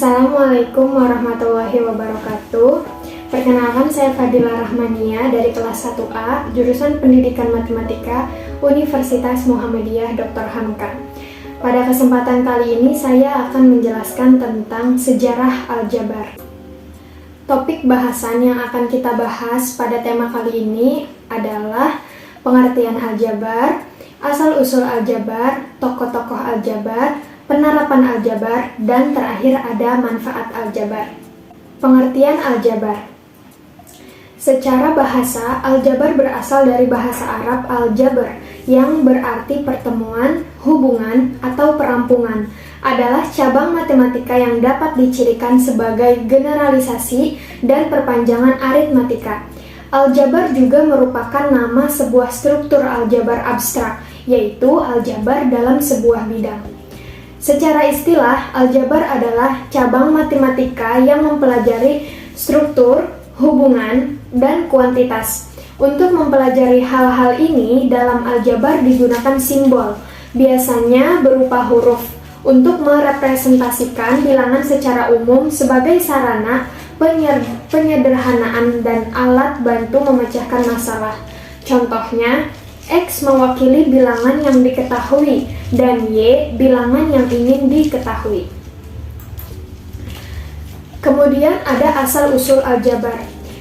Assalamualaikum warahmatullahi wabarakatuh. Perkenalkan, saya Fadila Rahmania dari kelas 1A, jurusan Pendidikan Matematika, Universitas Muhammadiyah Dr. Hamka. Pada kesempatan kali ini saya akan menjelaskan tentang sejarah aljabar. Topik bahasan yang akan kita bahas pada tema kali ini adalah pengertian aljabar, asal-usul aljabar, tokoh-tokoh aljabar, penerapan aljabar, dan terakhir ada manfaat aljabar. Pengertian aljabar. Secara bahasa, aljabar berasal dari bahasa Arab al-jabr, yang berarti pertemuan, hubungan, atau perampungan. Adalah cabang matematika yang dapat dicirikan sebagai generalisasi dan perpanjangan aritmatika. Aljabar juga merupakan nama sebuah struktur aljabar abstrak, yaitu aljabar dalam sebuah bidang. Secara istilah, aljabar adalah cabang matematika yang mempelajari struktur, hubungan, dan kuantitas. Untuk mempelajari hal-hal ini, dalam aljabar digunakan simbol, biasanya berupa huruf, untuk merepresentasikan bilangan secara umum sebagai sarana penyederhanaan dan alat bantu memecahkan masalah. Contohnya, X mewakili bilangan yang diketahui dan Y bilangan yang ingin diketahui. Kemudian ada asal-usul aljabar.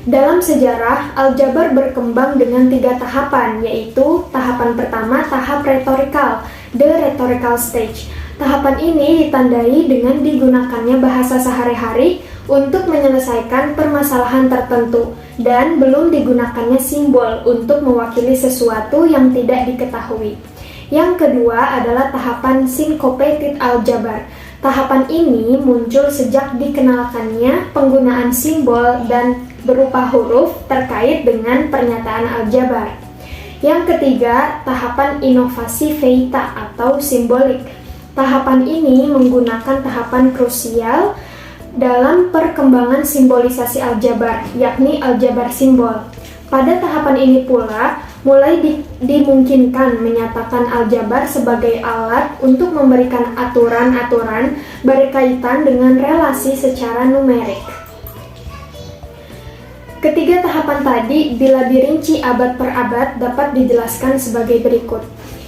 Dalam sejarah, aljabar berkembang dengan 3 tahapan, yaitu tahapan pertama tahap retorikal, the rhetorical stage. Tahapan ini ditandai dengan digunakannya bahasa sehari-hari untuk menyelesaikan permasalahan tertentu, dan belum digunakannya simbol untuk mewakili sesuatu yang tidak diketahui. Yang kedua adalah tahapan syncopated aljabar. Tahapan ini muncul sejak dikenalkannya penggunaan simbol dan berupa huruf terkait dengan pernyataan aljabar. Yang ketiga, tahapan inovasi Veita atau simbolik. Tahapan ini menggunakan tahapan krusial dalam perkembangan simbolisasi aljabar, yakni aljabar simbol. Pada tahapan ini pula, mulai dimungkinkan menyatakan aljabar sebagai alat untuk memberikan aturan-aturan berkaitan dengan relasi secara numerik. Ketiga tahapan tadi, bila dirinci abad per abad, dapat dijelaskan sebagai berikut.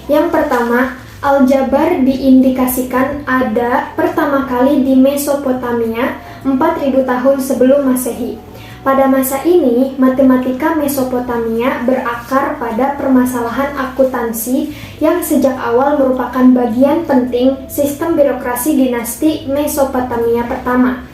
Yang pertama, aljabar diindikasikan ada pertama kali di Mesopotamia 4000 tahun sebelum Masehi. Pada masa ini, matematika Mesopotamia berakar pada permasalahan akuntansi yang sejak awal merupakan bagian penting sistem birokrasi dinasti Mesopotamia pertama.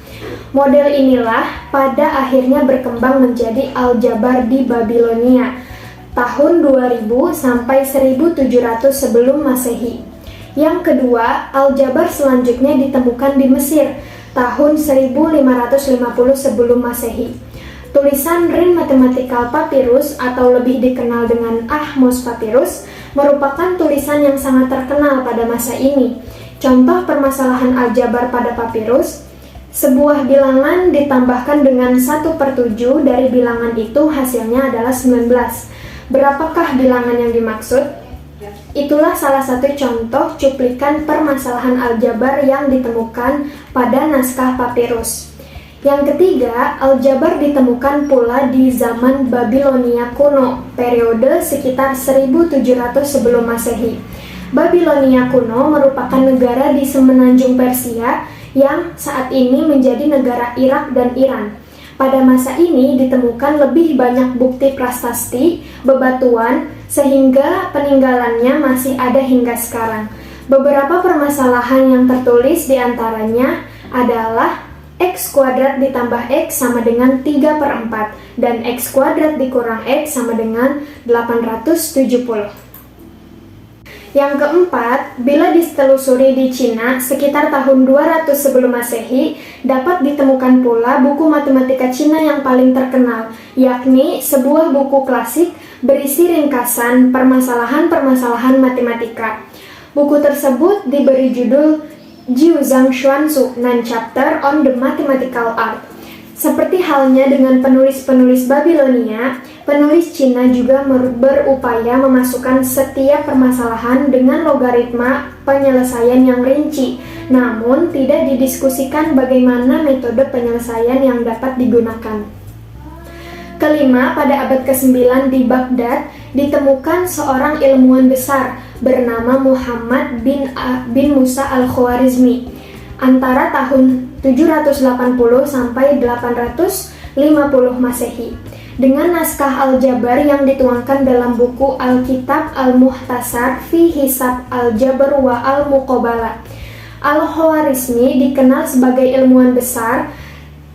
Model inilah pada akhirnya berkembang menjadi aljabar di Babilonia tahun 2000 sampai 1700 sebelum Masehi. Yang kedua, aljabar selanjutnya ditemukan di Mesir tahun 1550 sebelum Masehi. Tulisan Rin Mathematical Papyrus atau lebih dikenal dengan Ahmose Papyrus merupakan tulisan yang sangat terkenal pada masa ini. Contoh permasalahan aljabar pada papirus, sebuah bilangan ditambahkan dengan 1/7 dari bilangan itu hasilnya adalah 19. Berapakah bilangan yang dimaksud? Itulah salah satu contoh cuplikan permasalahan aljabar yang ditemukan pada naskah papirus. Yang ketiga, aljabar ditemukan pula di zaman Babilonia kuno, periode sekitar 1700 sebelum Masehi. Babilonia kuno merupakan negara di semenanjung Persia yang saat ini menjadi negara Irak dan Iran. Pada masa ini ditemukan lebih banyak bukti prasasti, bebatuan, sehingga peninggalannya masih ada hingga sekarang. Beberapa permasalahan yang tertulis diantaranya adalah X kuadrat ditambah X sama dengan 3/4 dan X kuadrat dikurang X sama dengan 870. Yang keempat, bila ditelusuri di Cina sekitar tahun 200 sebelum Masehi, dapat ditemukan pula buku matematika Cina yang paling terkenal, yakni sebuah buku klasik berisi ringkasan permasalahan-permasalahan matematika. Buku tersebut diberi judul Jiu Zhang Xuanzu, Non-Chapter on the Mathematical Art. Seperti halnya dengan penulis-penulis Babilonia, penulis Cina juga berupaya memasukkan setiap permasalahan dengan logaritma penyelesaian yang rinci namun tidak didiskusikan bagaimana metode penyelesaian yang dapat digunakan. Kelima, pada abad ke-9 di Baghdad ditemukan seorang ilmuwan besar bernama Muhammad bin Musa al-Khwarizmi antara tahun 780 sampai 850 Masehi dengan naskah Al-Jabar yang dituangkan dalam buku Al-Kitab Al-Muhtasar fi Hisab Al-Jabr wa Al-Muqabalah. Al-Khwarizmi dikenal sebagai ilmuwan besar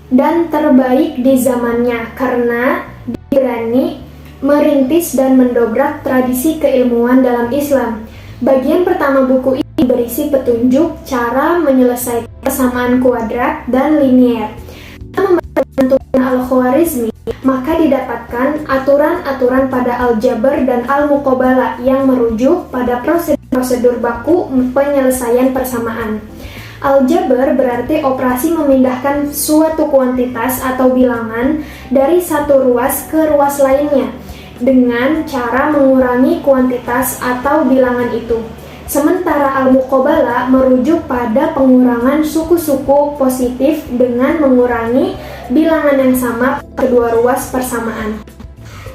dan terbaik di zamannya karena dia berani merintis dan mendobrak tradisi keilmuan dalam Islam. Bagian pertama buku ini berisi petunjuk cara menyelesaikan persamaan kuadrat dan linier. Dalam membantu Al-Khwarizmi, maka didapatkan aturan-aturan pada Al-Jabr dan Al-Muqabalah yang merujuk pada prosedur baku penyelesaian persamaan. Al-Jabr berarti operasi memindahkan suatu kuantitas atau bilangan dari satu ruas ke ruas lainnya dengan cara mengurangi kuantitas atau bilangan itu. Sementara Al-Muqabalah merujuk pada pengurangan suku-suku positif dengan mengurangi bilangan yang sama kedua ruas persamaan.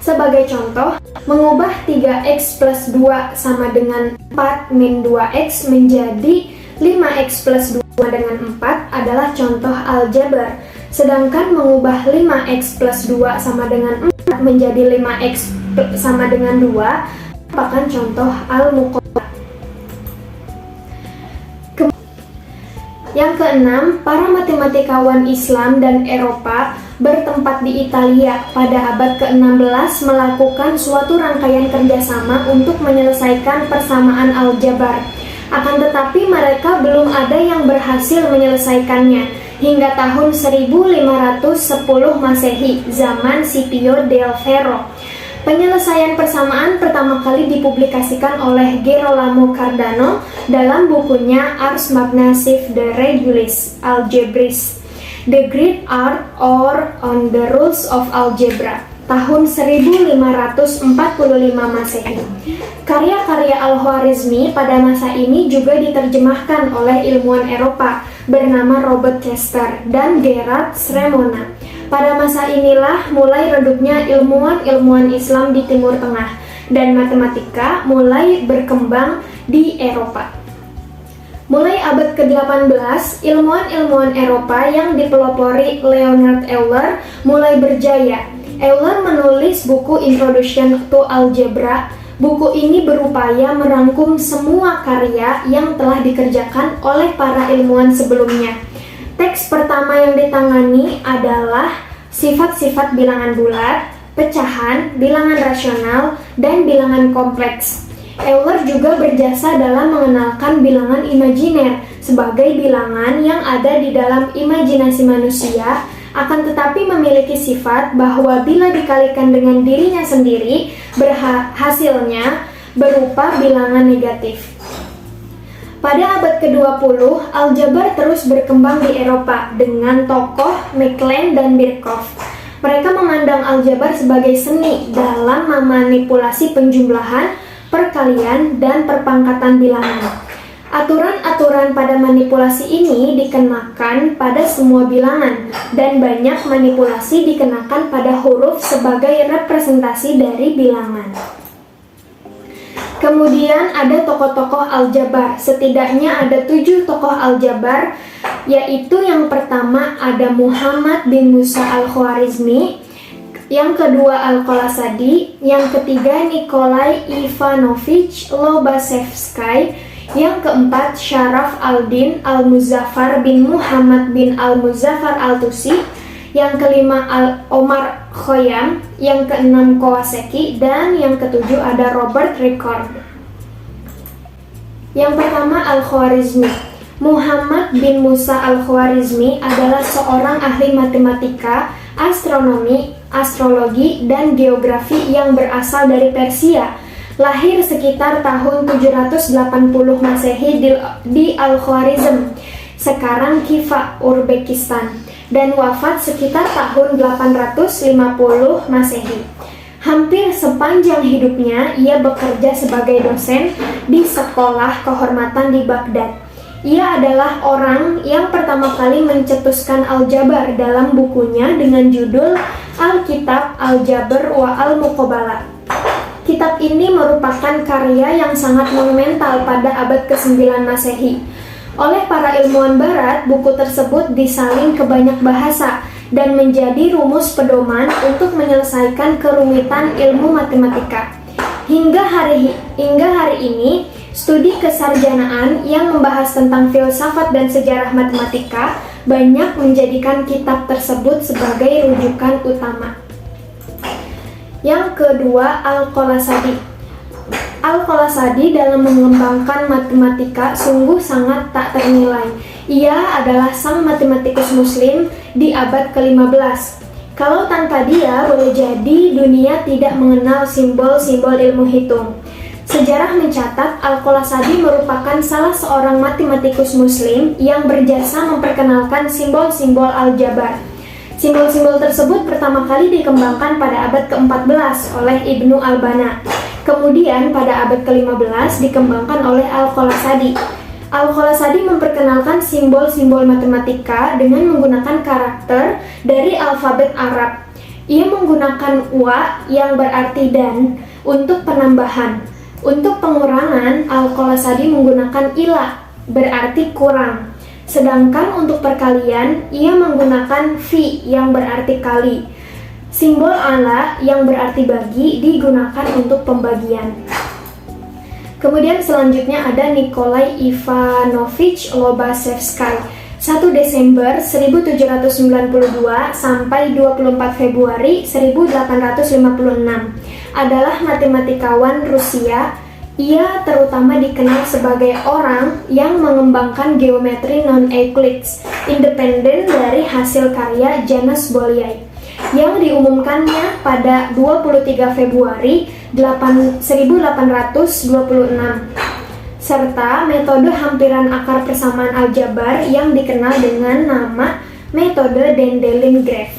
Sebagai contoh, mengubah 3x plus 2 sama dengan 4 min 2x menjadi 5x plus 2 dengan 4 adalah contoh Al-Jabr. Sedangkan mengubah 5x plus 2 sama dengan 4 menjadi 5x sama dengan 2 merupakan contoh Al-Muqabalah. Yang keenam, para matematikawan Islam dan Eropa bertempat di Italia pada abad ke-16 melakukan suatu rangkaian kerjasama untuk menyelesaikan persamaan Al-Jabar. Akan tetapi mereka belum ada yang berhasil menyelesaikannya hingga tahun 1510 Masehi, zaman Scipio del Ferro. Penyelesaian persamaan pertama kali dipublikasikan oleh Gerolamo Cardano dalam bukunya Ars Magna Sive de Regulis Algebris, The Great Art or on the Rules of Algebra, tahun 1545 Masehi. Karya-karya Al-Khwarizmi pada masa ini juga diterjemahkan oleh ilmuwan Eropa bernama Robert Chester dan Gerard Cremona. Pada masa inilah mulai redupnya ilmuwan-ilmuwan Islam di Timur Tengah dan matematika mulai berkembang di Eropa. Mulai abad ke-18, ilmuwan-ilmuwan Eropa yang dipelopori Leonhard Euler mulai berjaya. Euler menulis buku Introduction to Algebra. Buku ini berupaya merangkum semua karya yang telah dikerjakan oleh para ilmuwan sebelumnya. Teks pertama yang ditangani adalah sifat-sifat bilangan bulat, pecahan, bilangan rasional, dan bilangan kompleks. Euler juga berjasa dalam mengenalkan bilangan imajiner sebagai bilangan yang ada di dalam imajinasi manusia, akan tetapi memiliki sifat bahwa bila dikalikan dengan dirinya sendiri, hasilnya berupa bilangan negatif. Pada abad ke-20, Al-Jabar terus berkembang di Eropa dengan tokoh MacLean dan Birkhoff. Mereka memandang Al-Jabar sebagai seni dalam memanipulasi penjumlahan, perkalian, dan perpangkatan bilangan. Aturan-aturan pada manipulasi ini dikenakan pada semua bilangan, dan banyak manipulasi dikenakan pada huruf sebagai representasi dari bilangan. Kemudian ada tokoh-tokoh Al-Jabar. Setidaknya ada 7 tokoh Al-Jabar, yaitu yang pertama ada Muhammad bin Musa al-Khwarizmi, yang kedua Al-Qolasadi, yang ketiga Nikolai Ivanovich Lobachevsky, yang keempat Sharaf al-Din al-Muzaffar bin Muhammad bin al-Muzaffar al-Tusi, yang kelima Omar Khayyam, yang keenam Kawasaki, dan yang ketujuh ada Robert Ricord. Yang pertama Al-Khwarizmi. Muhammad bin Musa al-Khwarizmi adalah seorang ahli matematika, astronomi, astrologi, dan geografi yang berasal dari Persia. Lahir sekitar tahun 780 Masehi di Al-Khwarizm, sekarang Khiva, Uzbekistan, dan wafat sekitar tahun 850 Masehi. Hampir sepanjang hidupnya ia bekerja sebagai dosen di sekolah kehormatan di Baghdad. Ia adalah orang yang pertama kali mencetuskan aljabar dalam bukunya dengan judul Alkitab Al-Jabr wa Al-Muqabalah. Kitab ini merupakan karya yang sangat monumental pada abad ke-9 Masehi. Oleh para ilmuwan barat, buku tersebut disalin ke banyak bahasa dan menjadi rumus pedoman untuk menyelesaikan kerumitan ilmu matematika. Hingga hari ini, studi kesarjanaan yang membahas tentang filsafat dan sejarah matematika banyak menjadikan kitab tersebut sebagai rujukan utama. Yang kedua, Al-Qolasadi. Al-Qolasadi dalam mengembangkan matematika sungguh sangat tak ternilai. Ia adalah sang matematikus muslim di abad ke-15. Kalau tanpa dia, boleh jadi dunia tidak mengenal simbol-simbol ilmu hitung. Sejarah mencatat Al-Qolasadi merupakan salah seorang matematikus muslim yang berjasa memperkenalkan simbol-simbol aljabar. Simbol-simbol tersebut pertama kali dikembangkan pada abad ke-14 oleh Ibnu Albana. Kemudian pada abad ke-15 dikembangkan oleh Al-Qolasadi. Al-Qolasadi memperkenalkan simbol-simbol matematika dengan menggunakan karakter dari alfabet Arab. Ia menggunakan wa yang berarti dan untuk penambahan. Untuk pengurangan, Al-Qolasadi menggunakan ila berarti kurang. Sedangkan untuk perkalian, ia menggunakan fi yang berarti kali. Simbol ala yang berarti bagi digunakan untuk pembagian. Kemudian selanjutnya ada Nikolai Ivanovich Lobachevsky, 1 Desember 1792 sampai 24 Februari 1856, adalah matematikawan Rusia. Ia terutama dikenal sebagai orang yang mengembangkan geometri non-Euclides, independen dari hasil karya Janus Bolyai, yang diumumkannya pada 23 Februari 1826, serta metode hampiran akar persamaan aljabar yang dikenal dengan nama metode Dandelin-Greff.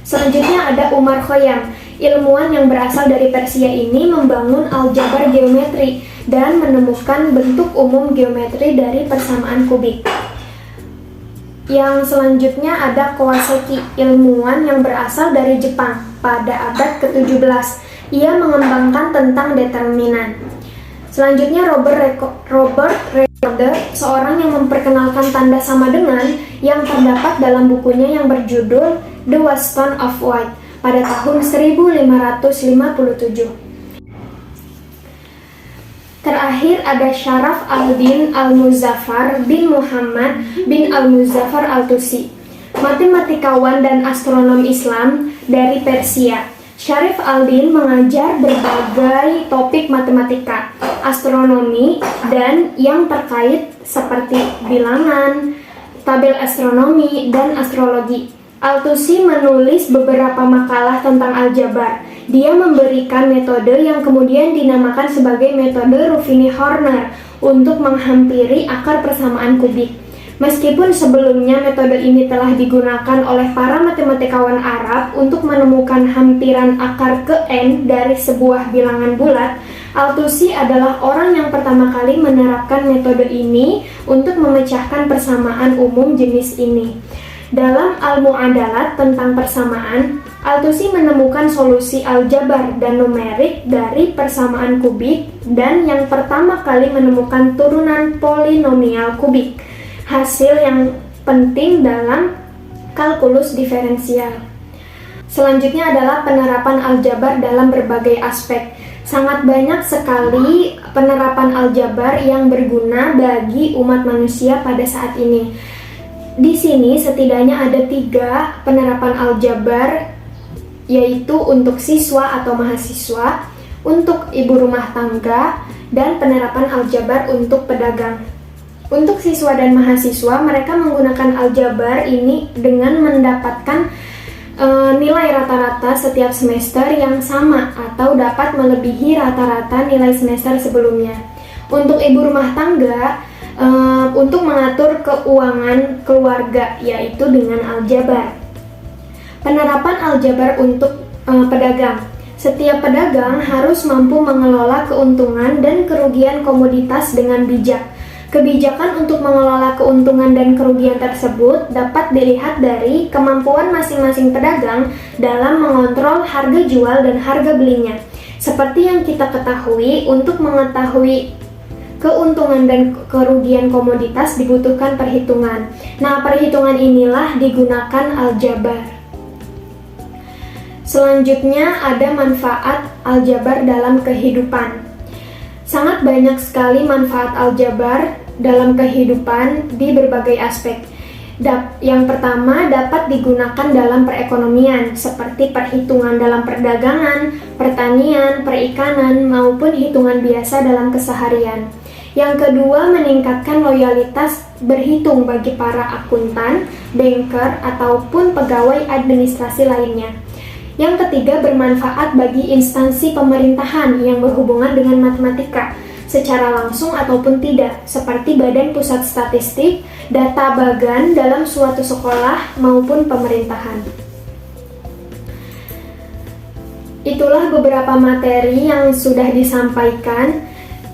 Selanjutnya ada Umar Khayyam. Ilmuwan yang berasal dari Persia ini membangun aljabar geometri dan menemukan bentuk umum geometri dari persamaan kubik. Yang selanjutnya ada Kawasaki, ilmuwan yang berasal dari Jepang pada abad ke-17. Ia mengembangkan tentang determinan. Selanjutnya Robert Recorder, seorang yang memperkenalkan tanda sama dengan yang terdapat dalam bukunya yang berjudul The Watchstone of White pada tahun 1557. Terakhir ada Syaraf al-Din al-Muzaffar bin Muhammad bin al-Muzaffar al-Tusi, matematikawan dan astronom Islam dari Persia. Syarif al-Din mengajar berbagai topik matematika, astronomi, dan yang terkait seperti bilangan, tabel astronomi, dan astrologi. Al-Tusi menulis beberapa makalah tentang aljabar. Dia memberikan metode yang kemudian dinamakan sebagai metode Ruffini-Horner untuk menghampiri akar persamaan kubik. Meskipun sebelumnya metode ini telah digunakan oleh para matematikawan Arab untuk menemukan hampiran akar ke n dari sebuah bilangan bulat, Al-Tusi adalah orang yang pertama kali menerapkan metode ini untuk memecahkan persamaan umum jenis ini. Dalam Al-Mu'adalat tentang persamaan, Al-Tusi menemukan solusi aljabar dan numerik dari persamaan kubik dan yang pertama kali menemukan turunan polinomial kubik, hasil yang penting dalam kalkulus diferensial. Selanjutnya adalah penerapan aljabar dalam berbagai aspek. Sangat banyak sekali penerapan aljabar yang berguna bagi umat manusia pada saat ini. Di sini setidaknya ada 3 penerapan aljabar, yaitu untuk siswa atau mahasiswa, untuk ibu rumah tangga, dan penerapan aljabar untuk pedagang. Untuk siswa dan mahasiswa, mereka menggunakan aljabar ini dengan mendapatkan nilai rata-rata setiap semester yang sama atau dapat melebihi rata-rata nilai semester sebelumnya. Untuk ibu rumah tangga, untuk mengatur keuangan keluarga, yaitu dengan aljabar. Penerapan aljabar untuk pedagang. Setiap pedagang harus mampu mengelola keuntungan dan kerugian komoditas dengan bijak. Kebijakan untuk mengelola keuntungan dan kerugian tersebut dapat dilihat dari kemampuan masing-masing pedagang dalam mengontrol harga jual dan harga belinya. Seperti yang kita ketahui, untuk mengetahui keuntungan dan kerugian komoditas dibutuhkan perhitungan. Nah, perhitungan inilah digunakan aljabar. Selanjutnya ada manfaat aljabar dalam kehidupan. Sangat banyak sekali manfaat aljabar dalam kehidupan di berbagai aspek. Yang pertama, dapat digunakan dalam perekonomian, seperti perhitungan dalam perdagangan, pertanian, perikanan, maupun hitungan biasa dalam keseharian. Yang kedua, meningkatkan loyalitas berhitung bagi para akuntan, banker, ataupun pegawai administrasi lainnya. Yang ketiga, bermanfaat bagi instansi pemerintahan yang berhubungan dengan matematika, secara langsung ataupun tidak, seperti Badan Pusat Statistik, data bagan dalam suatu sekolah maupun pemerintahan. Itulah beberapa materi yang sudah disampaikan.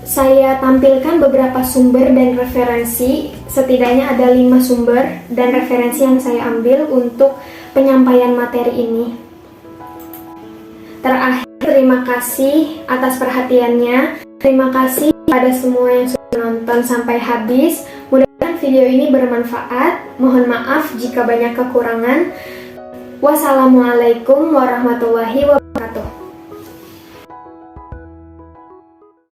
Saya tampilkan beberapa sumber dan referensi, setidaknya ada 5 sumber dan referensi yang saya ambil untuk penyampaian materi ini. Terakhir, terima kasih atas perhatiannya. Terima kasih pada semua yang sudah nonton sampai habis. Mudah-mudahan video ini bermanfaat. Mohon maaf jika banyak kekurangan. Wassalamualaikum warahmatullahi wabarakatuh.